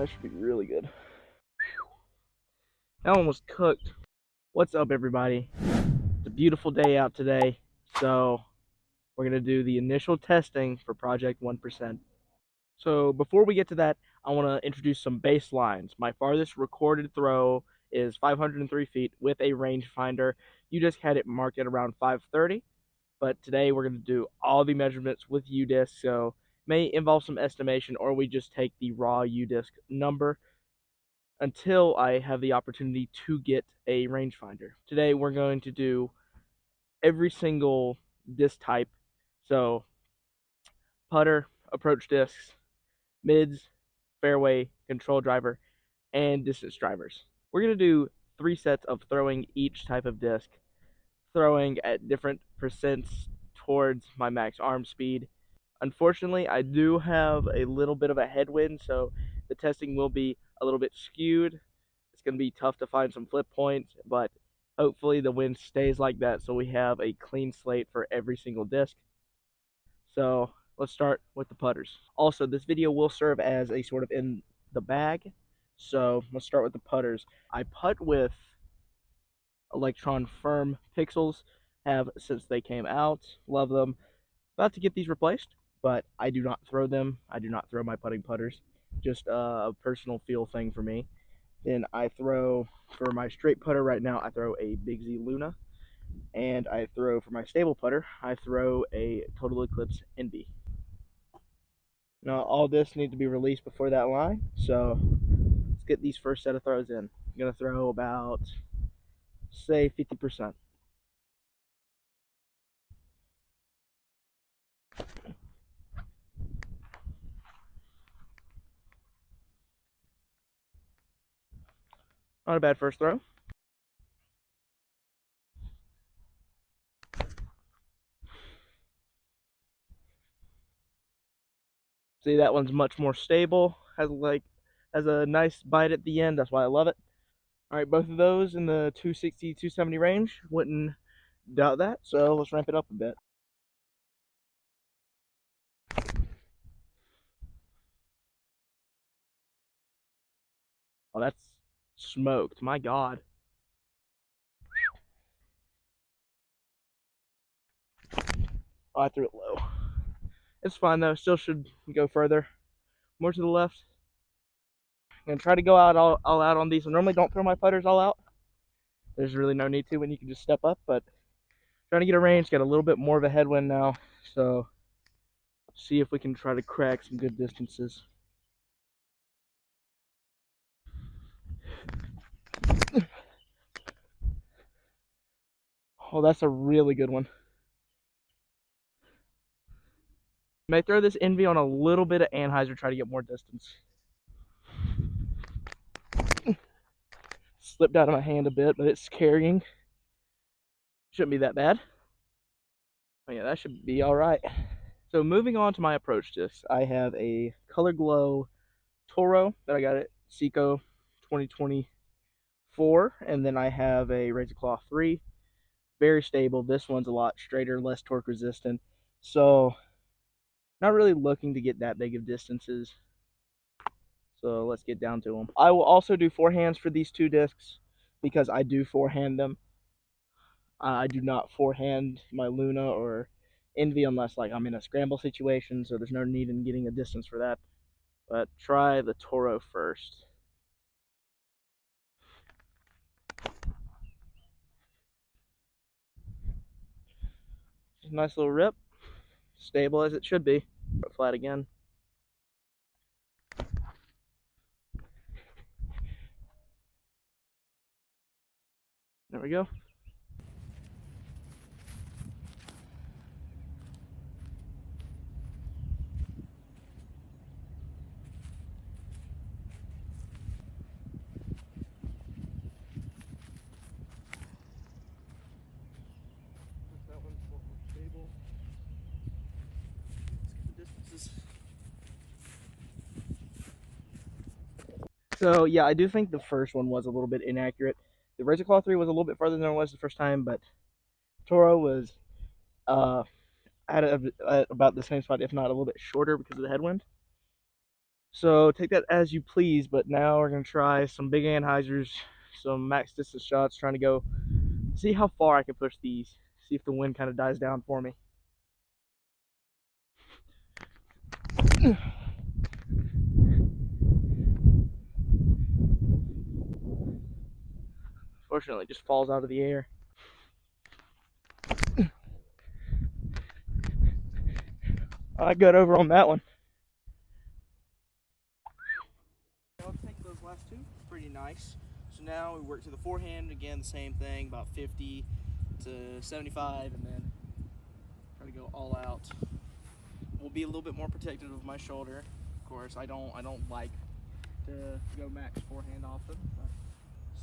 That should be really good. That one was cooked. What's up, everybody? It's a beautiful day out today, so we're going to do the initial testing for Project 1%. So before we get to that, I want to introduce some baselines. My farthest recorded throw is 503 feet with a rangefinder. You just had it marked at around 530, but today we're going to do all the measurements with U-Disc, so it may involve some estimation, or we just take the raw U-Disc number until I have the opportunity to get a rangefinder. Today we're going to do every single disc type, so putter, approach discs, mids, fairway, control driver, and distance drivers. We're going to do 3 sets of throwing each type of disc, throwing at different percents towards my max arm speed. Unfortunately, I do have a little bit of a headwind, so the testing will be a little bit skewed. It's going to be tough to find some flip points, but hopefully the wind stays like that so we have a clean slate for every single disc. So let's start with the putters. Also, this video will serve as a sort of in the bag, so let's start with the putters. I putt with Electron Firm Pixels, have since they came out, love them. About to get these replaced, but I do not throw them. I do not throw my putting putters. Just a personal feel thing for me. Then I throw, for my straight putter right now, I throw a Big Z Luna. And I throw, for my stable putter, I throw a Total Eclipse Envy. Now, all this needs to be released before that line, so let's get these first set of throws in. I'm going to throw about, say, 50%. Not a bad first throw. See, that one's much more stable, has a nice bite at the end. That's why I love it. All right, both of those in the 260, 270 range. Wouldn't doubt that, so let's ramp it up a bit. Oh, that's smoked. My God. Oh, I threw it low. It's fine, though. Still should go further. More to the left. I'm going to try to go out all out on these. I normally don't throw my putters all out. There's really no need to when you can just step up, but trying to get a range, got a little bit more of a headwind now, so see if we can try to crack some good distances. Oh, that's a really good one. May throw this Envy on a little bit of Anheuser, try to get more distance. Slipped out of my hand a bit, but it's carrying. Shouldn't be that bad. Oh yeah, that should be all right. So moving on to my approach discs, I have a Color Glow Toro that I got at Seco 2024, and then I have a Razor Claw 3. Very stable. This one's a lot straighter, less torque resistant. So not really looking to get that big of distances. So let's get down to them. I will also do forehands for these 2 discs because I do forehand them. I do not forehand my Luna or Envy unless like I'm in a scramble situation, so there's no need in getting a distance for that. But try the Toro first. Nice little rip. Stable as it should be. Flat again. There we go. That one's more stable. Let's get the distances. So yeah, I do think the first one was a little bit inaccurate. The Razor Claw 3 was a little bit farther than it was the first time, but Toro was at about the same spot, if not a little bit shorter because of the headwind. So take that as you please, but now we're going to try some big anhyzers, some max distance shots, trying to go see how far I can push these, see if the wind kind of dies down for me. Fortunately, it just falls out of the air. I got over on that one. I'll take those last two. Pretty nice. So now we work to the forehand. Again, the same thing, about 50 to 75, and then try to go all out. We'll be a little bit more protective of my shoulder. Of course, I don't like to go max forehand often. But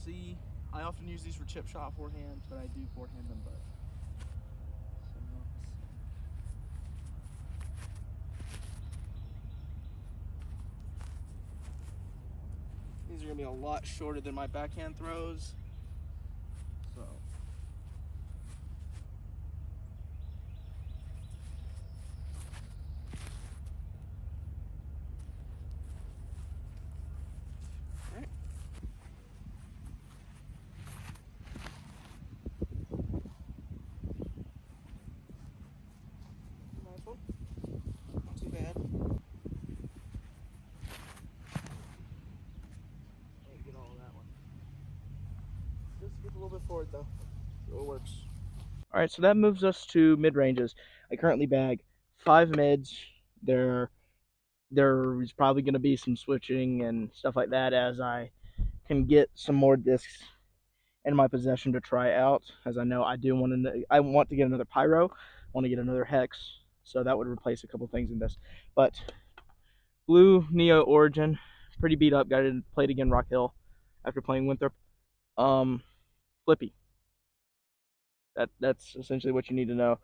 see, I often use these for chip shot forehands, but I do forehand them both. These are going to be a lot shorter than my backhand throws. So. Alright. Nice one. Not too bad. A little bit forward though, so it works. All right, so that moves us to mid ranges. I currently bag 5 mids. There's probably going to be some switching and stuff like that as I can get some more discs in my possession to try out. As I know, I want to get another pyro, I want to get another hex, so that would replace a couple things in this. But blue Neo Origin, pretty beat up. Got it played again Rock Hill after playing Winthrop. Flippy. That's essentially what you need to know.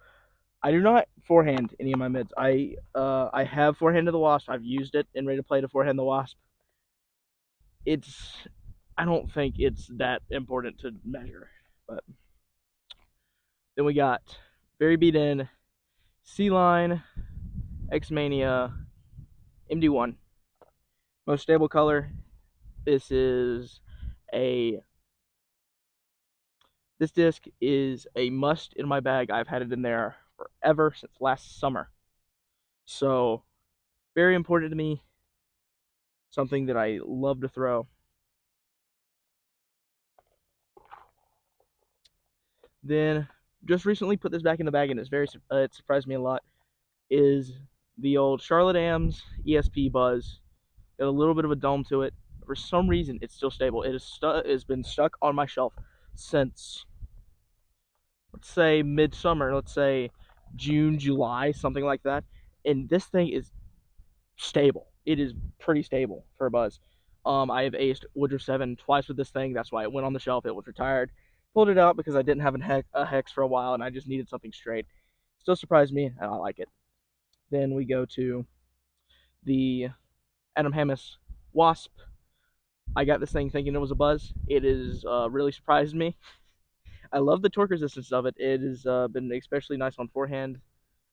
I do not forehand any of my mids. I have forehand to the Wasp. I've used it in ready to play to forehand the Wasp. I don't think it's that important to measure. But then we got very beat in C-Line, Discmania, MD1. Most stable color. This disc is a must in my bag. I've had it in there forever, since last summer. So, very important to me. Something that I love to throw. Then, just recently put this back in the bag, and it surprised me a lot, is the old Charlotte Ams ESP Buzz. Got a little bit of a dome to it. For some reason, it's still stable. It's been stuck on my shelf since, let's say, midsummer. Let's say June, July, something like that. And this thing is stable. It is pretty stable for a Buzz. I have aced Woodruff 7 twice with this thing. That's why it went on the shelf. It was retired. Pulled it out because I didn't have a hex for a while, and I just needed something straight. Still surprised me, and I like it. Then we go to the Adam Hammis Wasp. I got this thing thinking it was a Buzz. It is really surprised me. I love the torque resistance of it. It has been especially nice on forehand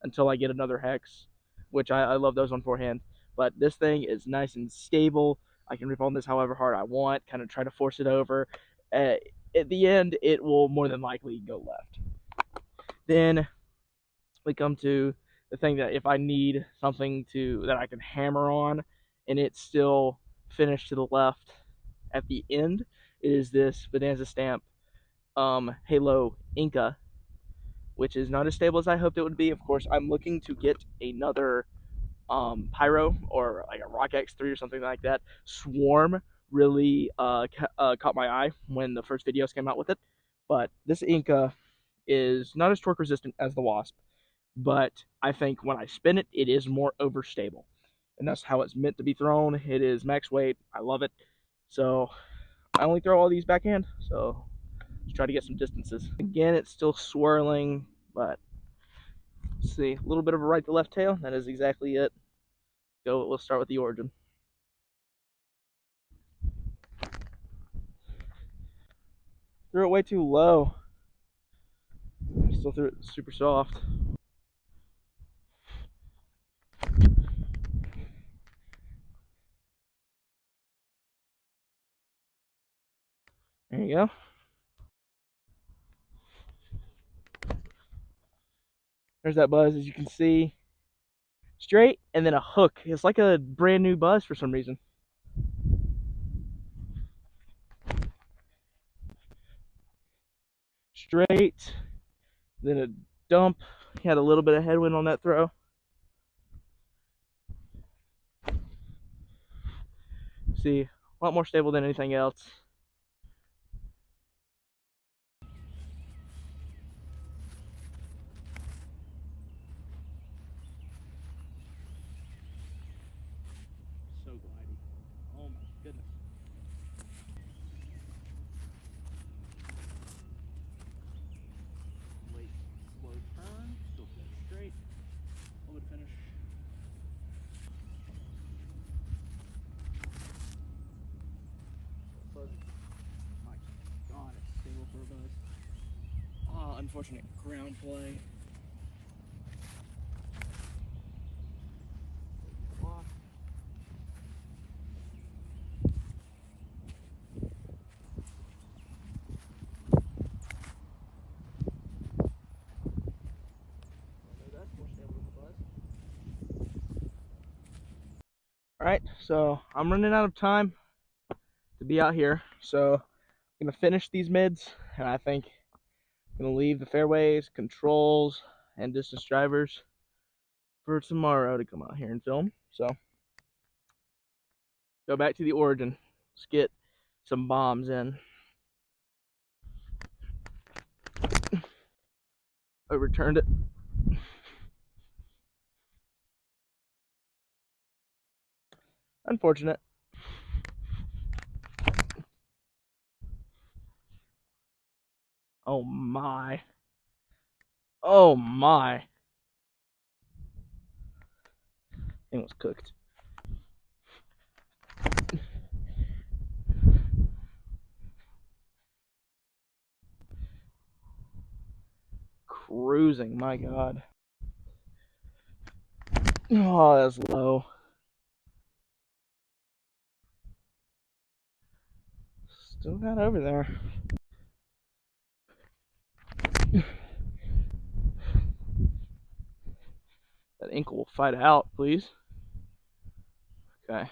until I get another hex, which I love those on forehand. But this thing is nice and stable. I can rip on this however hard I want, kind of try to force it over. At the end, it will more than likely go left. Then we come to the thing that if I need something that I can hammer on and it's still finished to the left at the end, is this Bonanza Stamp Halo Inca, which is not as stable as I hoped it would be. Of course, I'm looking to get another pyro or like a Rock X3 or something like that. Swarm really caught my eye when the first videos came out with it, but this Inca is not as torque resistant as the Wasp, but I think when I spin it, it is more overstable, and that's how it's meant to be thrown. It is max weight. I love it. So I only throw all these backhand, so let's try to get some distances. Again, it's still swirling, but let's see, a little bit of a right to left tail. That is exactly it. We'll start with the origin. Threw it way too low. Still threw it super soft. There you go. There's that buzz, as you can see. Straight, and then a hook. It's like a brand new buzz for some reason. Straight, then a dump. He had a little bit of headwind on that throw. See, a lot more stable than anything else. So glidey. Oh my goodness. Late slow turn, still finish straight. A little bit of finish. Buzz. My God, it's stable for a buzz. Oh, unfortunate ground play. Block. That's more stable than the buzz. Alright, so I'm running out of time to be out here. So I'm gonna finish these mids, and I think I'm gonna leave the fairways, controls, and distance drivers for tomorrow to come out here and film. So go back to the origin. Let's get some bombs in. Overturned it. Unfortunate. Oh my. Oh my. Thing was cooked. Cruising, my God. Oh, that's low. Still got over there. That ankle will fight out, please. Okay.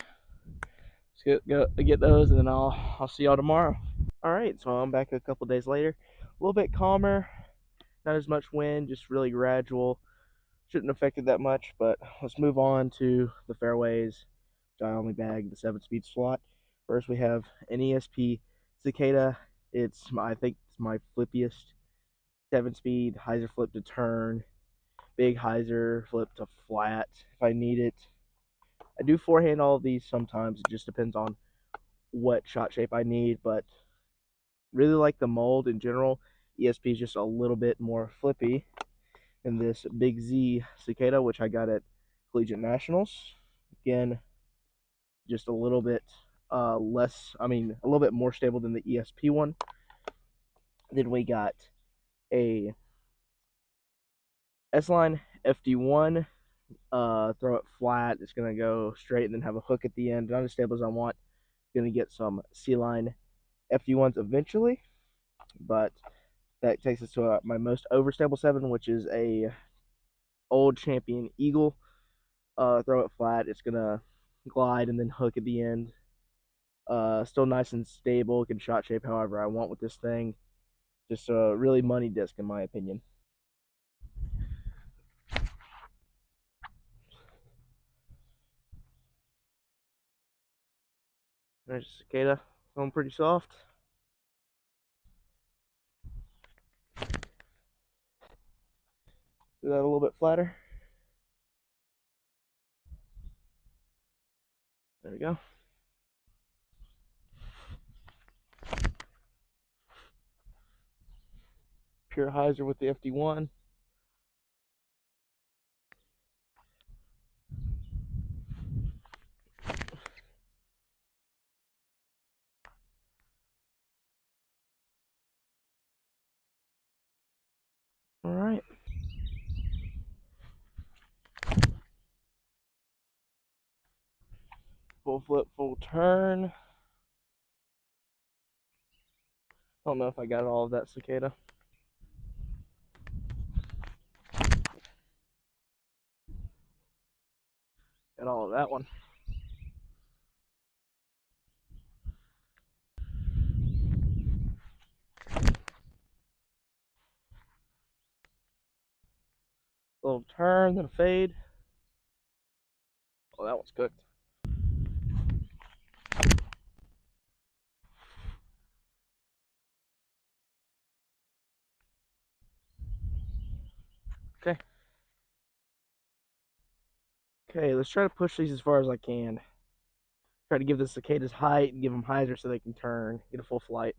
Let's get those, and then I'll see y'all tomorrow. All right, so I'm back a couple days later. A little bit calmer, not as much wind, just really gradual. Shouldn't have affected that much, but let's move on to the fairways, which I only bagged the 7-speed slot. First, we have an ESP Cicada. I think it's my flippiest 7-speed hyzer flip to turn, big hyzer flip to flat if I need it. I do forehand all of these sometimes. It just depends on what shot shape I need, but really like the mold in general. ESP is just a little bit more flippy than this Big Z Cicada, which I got at Collegiate Nationals. Again, just a little bit a little bit more stable than the ESP one. Then we got a S-Line FD1. Throw it flat. It's going to go straight and then have a hook at the end. Not as stable as I want. Going to get some C-Line FD1s eventually, but that takes us to my most overstable 7, which is a old Champion Eagle. Throw it flat. It's going to glide and then hook at the end. Still nice and stable. Can shot shape however I want with this thing. Just a really money disc in my opinion. There's a Cicada, going pretty soft. Do that a little bit flatter. There we go. Pure hyzer with the FD1. All right. Full flip, full turn. I don't know if I got all of that cicada. Got all of that one. Little turn, then a fade. Oh, that one's cooked. Okay. Okay, let's try to push these as far as I can. Try to give the cicadas height and give them hyzer so they can turn, get a full flight.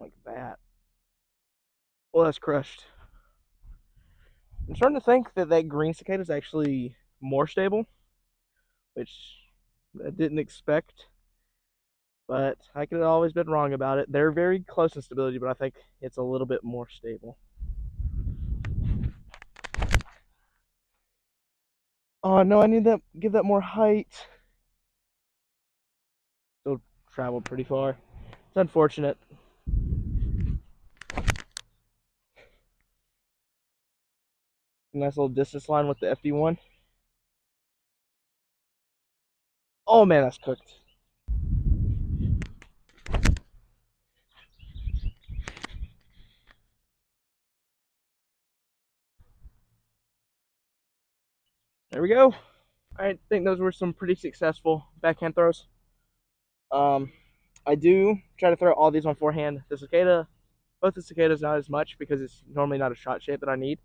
Like that. Well, that's crushed. I'm starting to think that that green cicada is actually more stable, which I didn't expect. But I could have always been wrong about it. They're very close in stability, but I think it's a little bit more stable. Oh no, I need to give that more height. Still traveled pretty far. It's unfortunate. Nice little distance line with the FD1. Oh man, that's cooked. There we go. I think those were some pretty successful backhand throws. I do try to throw all these on forehand. The cicada, both the cicadas, not as much because it's normally not a shot shape that I need.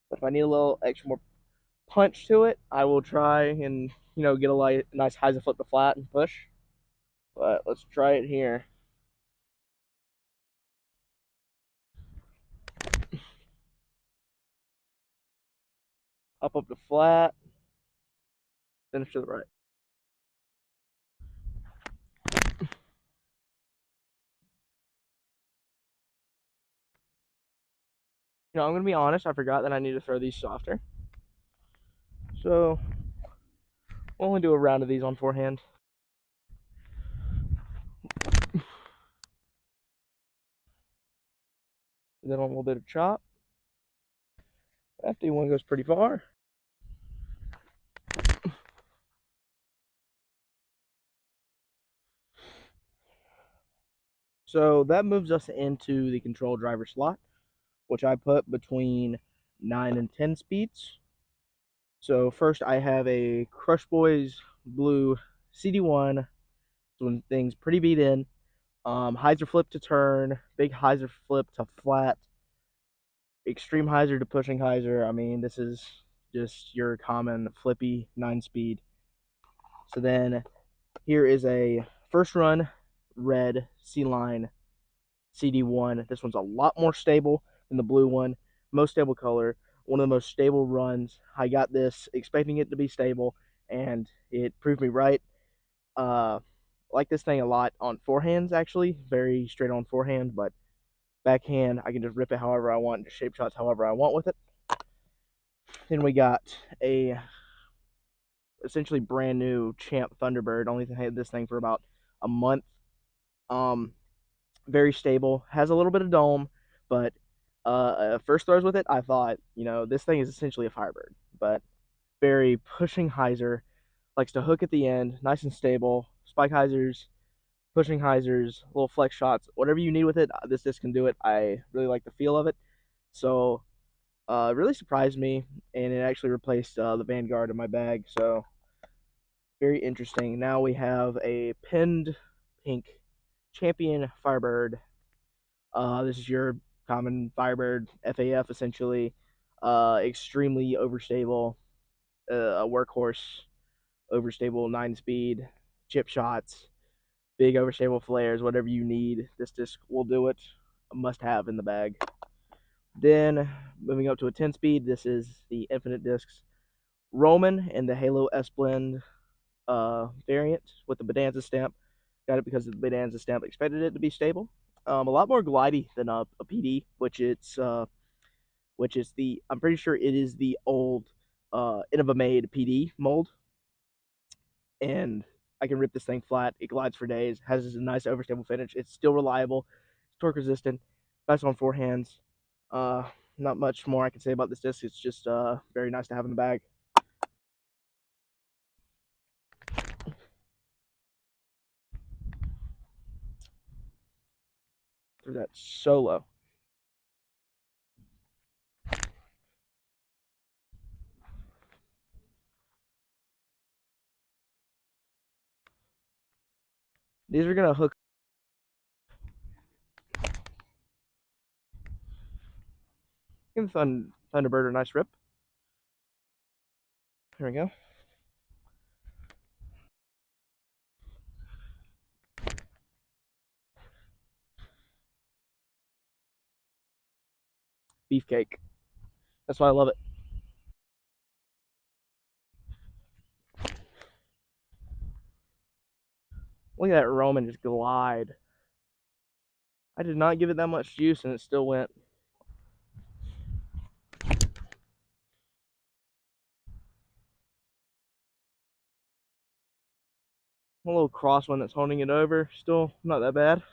But if I need a little extra more punch to it, I will try and get a nice hyzer flip to flat and push. But let's try it here. Up to flat, finish to the right. I'm gonna be honest. I forgot that I need to throw these softer. So we'll only do a round of these on forehand. Then a little bit of chop. FD1 goes pretty far. So that moves us into the control driver slot, which I put between 9 and 10 speeds. So first I have a Crush Boys Blue CD1. When things pretty beat in. Hyzer flip to turn, big hyzer flip to flat, extreme hyzer to pushing hyzer. I mean, this is just your common flippy 9-speed. So then here is a first run red C-line CD1. This one's a lot more stable than the blue one. Most stable color. One of the most stable runs. I got this expecting it to be stable, and it proved me right. Like this thing a lot on forehands, actually. Very straight on forehand, but backhand, I can just rip it however I want, just shape shots however I want with it. Then we got a essentially brand new Champ Thunderbird. Only had this thing for about a month. Very stable. Has a little bit of dome, but first throws with it, I thought, this thing is essentially a Firebird, but very pushing hyzer. Likes to hook at the end, nice and stable. Spike hyzers, pushing hyzers, little flex shots, whatever you need with it. This disc can do it. I really like the feel of it. So it really surprised me, and it actually replaced the Vanguard in my bag. So very interesting. Now we have a pinned pink Champion Firebird. This is your common Firebird FAF essentially. Extremely overstable, a workhorse, overstable 9-speed, chip shots, big overstable flares, whatever you need. This disc will do it. A must-have in the bag. Then moving up to a 10-speed, this is the Infinite Discs Roman and the Halo S Blend variant with the Bonanza stamp. Got it because of the Bonanza stamp. Expected it to be stable. A lot more glidey than a PD, which is the, I'm pretty sure it is the old Innova made PD mold, and I can rip this thing flat. It glides for days. Has a nice overstable finish. It's still reliable. It's torque resistant. Best on forehands. Uh, Not much more I can say about this disc. It's just very nice to have in the bag. Through that solo. These are gonna hook. Give the Thunderbird a nice rip. Here we go. Beefcake. That's why I love it. Look at that Roman just glide. I did not give it that much juice and it still went. A little cross one that's holding it over. Still not that bad.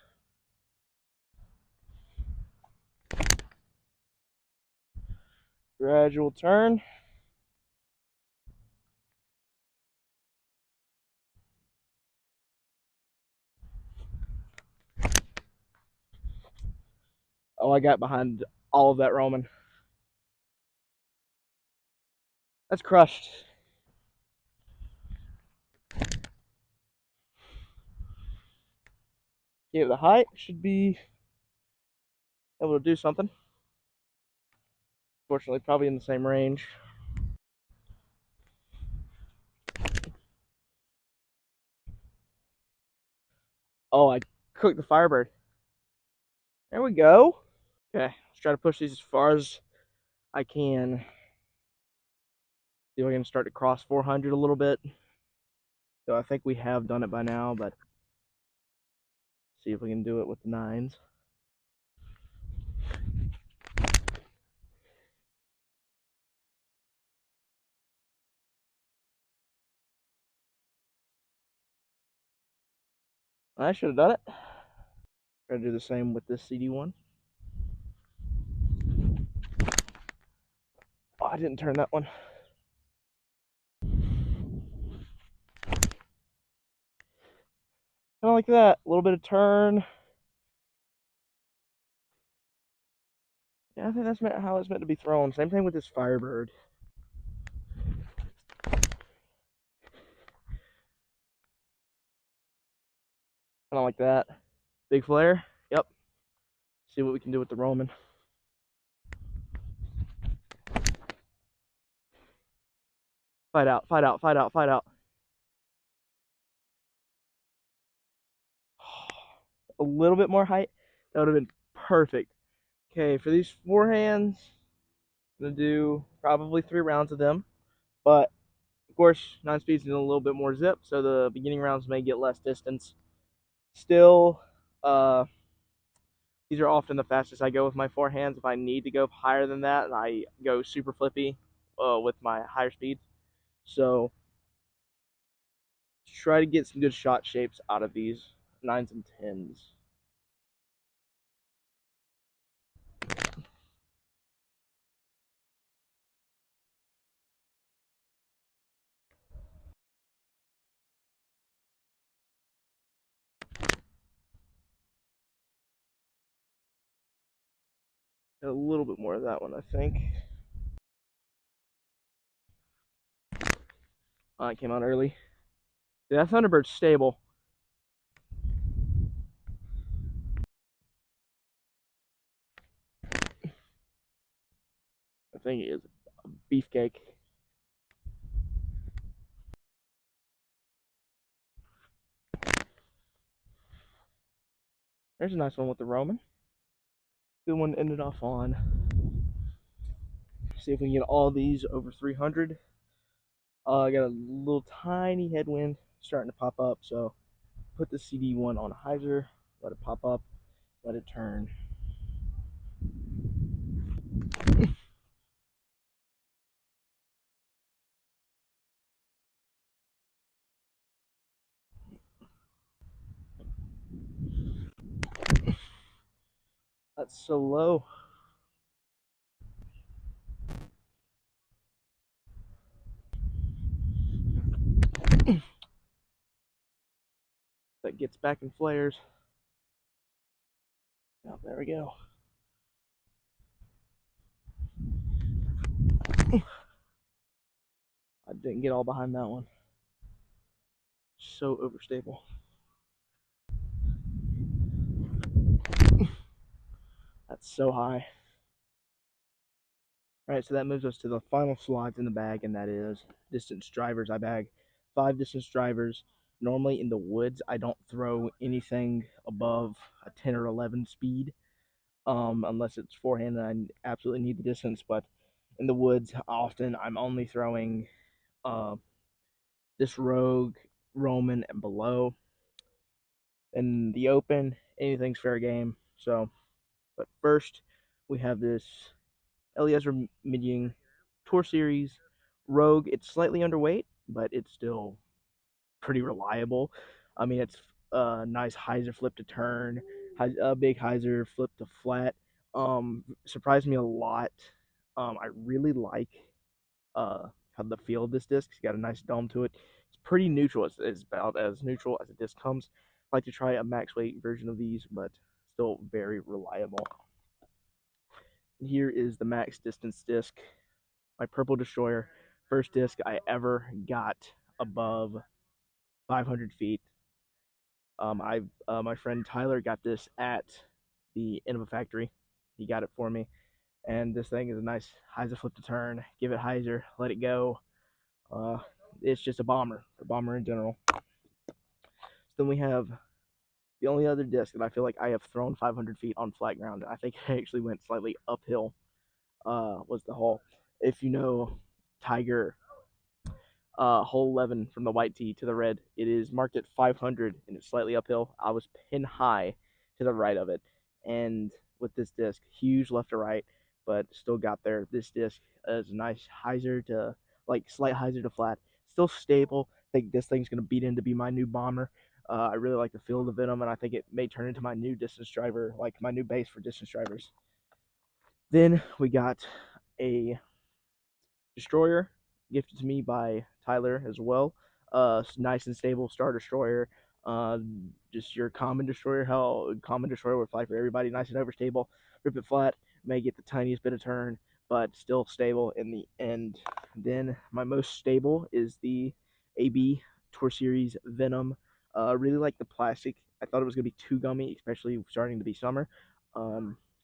Gradual turn. Oh, I got behind all of that Roman. That's crushed. Give it the height. Should be able to do something. Fortunately, probably in the same range. Oh, I cooked the Firebird. There we go. Okay, let's try to push these as far as I can. See if I can start to cross 400 a little bit. So I think we have done it by now, but see if we can do it with the nines. I should have done it. Try to do the same with this CD one. Oh, I didn't turn that one. Kind of like that. A little bit of turn. Yeah, I think that's how it's meant to be thrown. Same thing with this Firebird. Kind of like that. Big flare. Yep. See what we can do with the Roman. Fight out, fight out, fight out, fight out. A little bit more height. That would have been perfect. Okay, for these forehands, I'm going to do probably 3 rounds of them. But, of course, 9 speeds need a little bit more zip, so the beginning rounds may get less distance. Still, these are often the fastest I go with my forehands. If I need to go higher than that, I go super flippy with my higher speeds. So, try to get some good shot shapes out of these 9s and 10s. A little bit more of that one, I think. Oh, it came out early. Yeah, that Thunderbird's stable. I think it is a beefcake. There's a nice one with the Roman. Good one to end it off on. See if we can get all these over 300. I got a little tiny headwind starting to pop up, so put the CD one on a hyzer, let it pop up, let it turn. That's so low. That gets back and flares. Oh, there we go. I didn't get all behind that one. So overstable. That's so high. Alright, so that moves us to the final slots in the bag, and that is distance drivers. I bag 5 distance drivers. Normally in the woods, I don't throw anything above a 10 or 11 speed, unless it's forehand and I absolutely need the distance. But in the woods, often I'm only throwing uh, this Rogue, Roman, and below. In the open, anything's fair game. So, but first, we have this Eliezer Midying Tour Series Rogue. It's slightly underweight, but it's still pretty reliable. I mean, it's a nice hyzer flip to turn, a big hyzer flip to flat. Surprised me a lot. I really like how the feel of this disc. It's got a nice dome to it. It's pretty neutral. It's about as neutral as a disc comes. I like to try a max weight version of these, but still very reliable. Here is the max distance disc, my Purple Destroyer, first disc I ever got above 500 feet. My friend Tyler got this at the Innova factory. He got it for me, and this thing is a nice hyzer flip to turn. Give it hyzer, let it go. It's just a bomber in general. So then we have the only other disc that I feel like I have thrown 500 feet on flat ground. I think I actually went slightly uphill. Was the hole. If you know Tiger hole 11 from the white tee to the red, it is marked at 500 and it's slightly uphill. I was pin high to the right of it, and with this disc, huge left to right, but still got there. This disc is a nice hyzer to slight hyzer to flat, still stable. I think this thing's gonna beat in to be my new bomber. I really like the feel of the Venom, and I think it may turn into my new distance driver, like my new base for distance drivers. Then we got a Destroyer, gifted to me by Tyler as well. Nice and stable Star Destroyer. Just your common destroyer, how common destroyer would fly for everybody. Nice and overstable. Rip it flat, may get the tiniest bit of turn, but still stable in the end. Then my most stable is the AB Tour Series Venom. Really like the plastic. I thought it was gonna be too gummy, especially starting to be summer.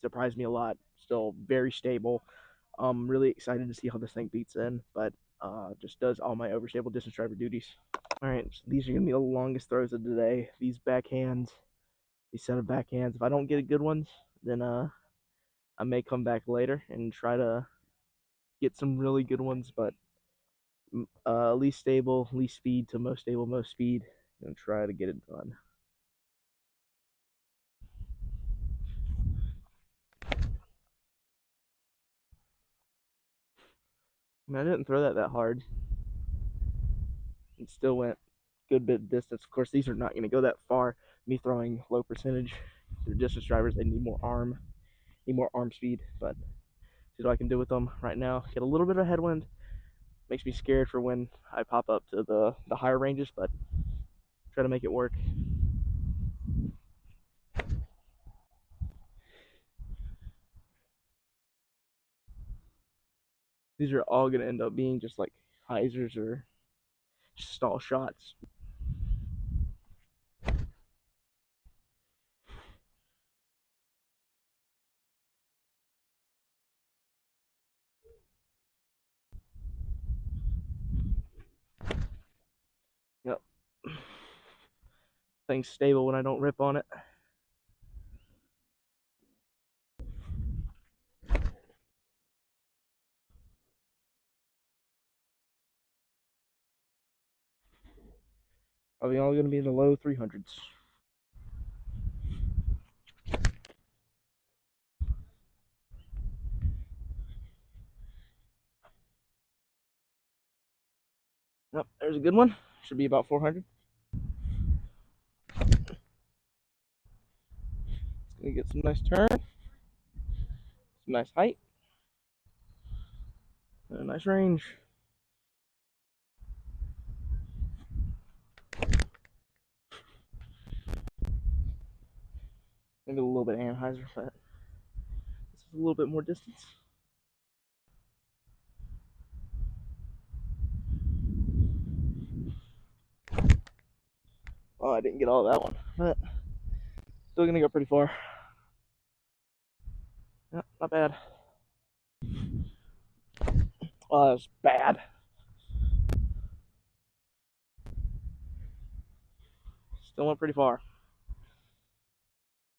Surprised me a lot. Still very stable. I'm really excited to see how this thing beats in, but just does all my overstable distance driver duties. All right, so these are gonna be the longest throws of the day. These backhands, these set of backhands. If I don't get good ones, then I may come back later and try to get some really good ones. But least stable, least speed to most stable, most speed. I'm gonna try to get it done. I mean, I didn't throw that hard. It still went good bit of distance. Of course, these are not going to go that far. Me throwing low percentage. They're distance drivers. They need more arm speed. But see what I can do with them right now. Get a little bit of headwind. Makes me scared for when I pop up to the higher ranges, but try to make it work. These are all going to end up being just like hyzers or stall shots. Yep. Thing's stable when I don't rip on it. Probably all going to be in the low 300s. Yep, there's a good one. Should be about 400. It's going to get some nice turn. Some nice height. And a nice range. Maybe a little bit of Anheuser, but this is a little bit more distance. Oh, I didn't get all of that one, but still gonna go pretty far. Yeah, not bad. Oh, that was bad. Still went pretty far.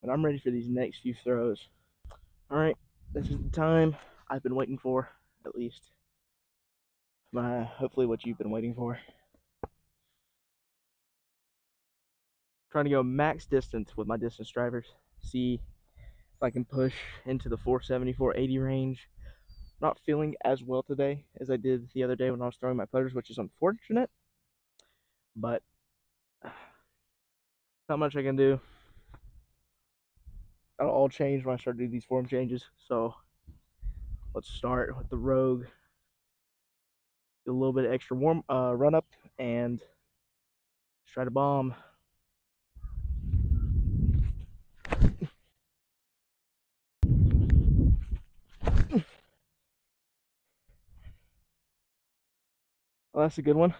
And I'm ready for these next few throws. Alright, this is the time I've been waiting for, at least. Hopefully what you've been waiting for. Trying to go max distance with my distance drivers. See if I can push into the 470, 480 range. Not feeling as well today as I did the other day when I was throwing my putters, which is unfortunate. But not much I can do. That'll all change when I start doing these form changes. So let's start with the Rogue. Do a little bit of extra warm run up and try to bomb. Well, that's a good one.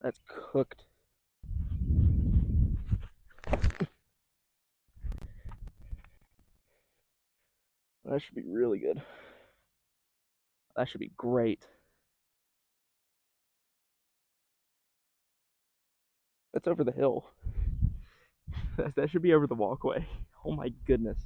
That's cooked. That should be really good. That should be great. That's over the hill. That should be over the walkway. Oh my goodness.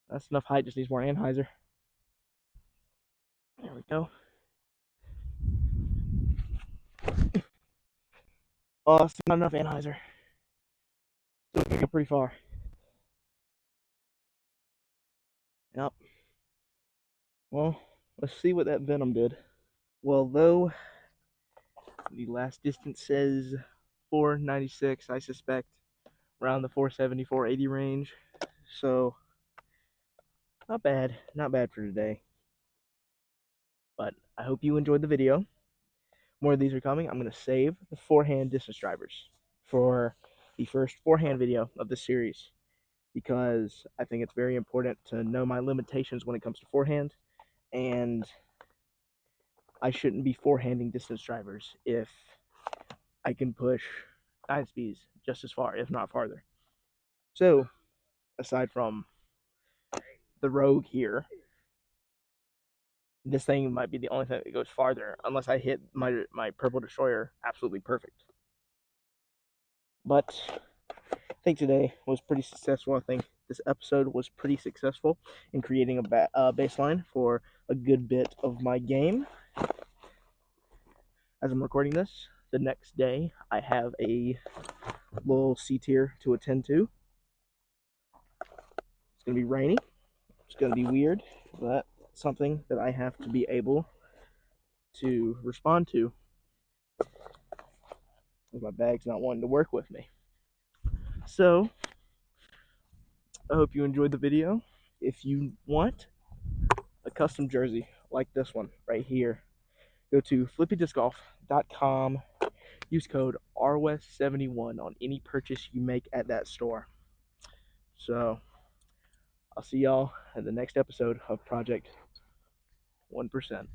That's enough height, just needs more Anheuser. There we go. Oh, that's not enough Anheuser. Still gonna go pretty far. Yep. Well, let's see what that Venom did. Well, though the last distance says 496, I suspect around the 470, 480 range. So, not bad. Not bad for today. But I hope you enjoyed the video. More of these are coming. I'm going to save the forehand distance drivers for the first forehand video of the series because I think it's very important to know my limitations when it comes to forehand, and I shouldn't be forehanding distance drivers if I can push 9 speeds just as far, if not farther. So, aside from the Rogue here, this thing might be the only thing that goes farther unless I hit my Purple Destroyer absolutely perfect. But I think today was pretty successful. I think this episode was pretty successful in creating a baseline for a good bit of my game. As I'm recording this, the next day I have a little C tier to attend to. It's going to be rainy. It's going to be weird, but something that I have to be able to respond to. My bag's not wanting to work with me. So, I hope you enjoyed the video. If you want a custom jersey like this one right here, go to flippydiscgolf.com. Use code RWEST71 on any purchase you make at that store. So, I'll see y'all in the next episode of Project 1%.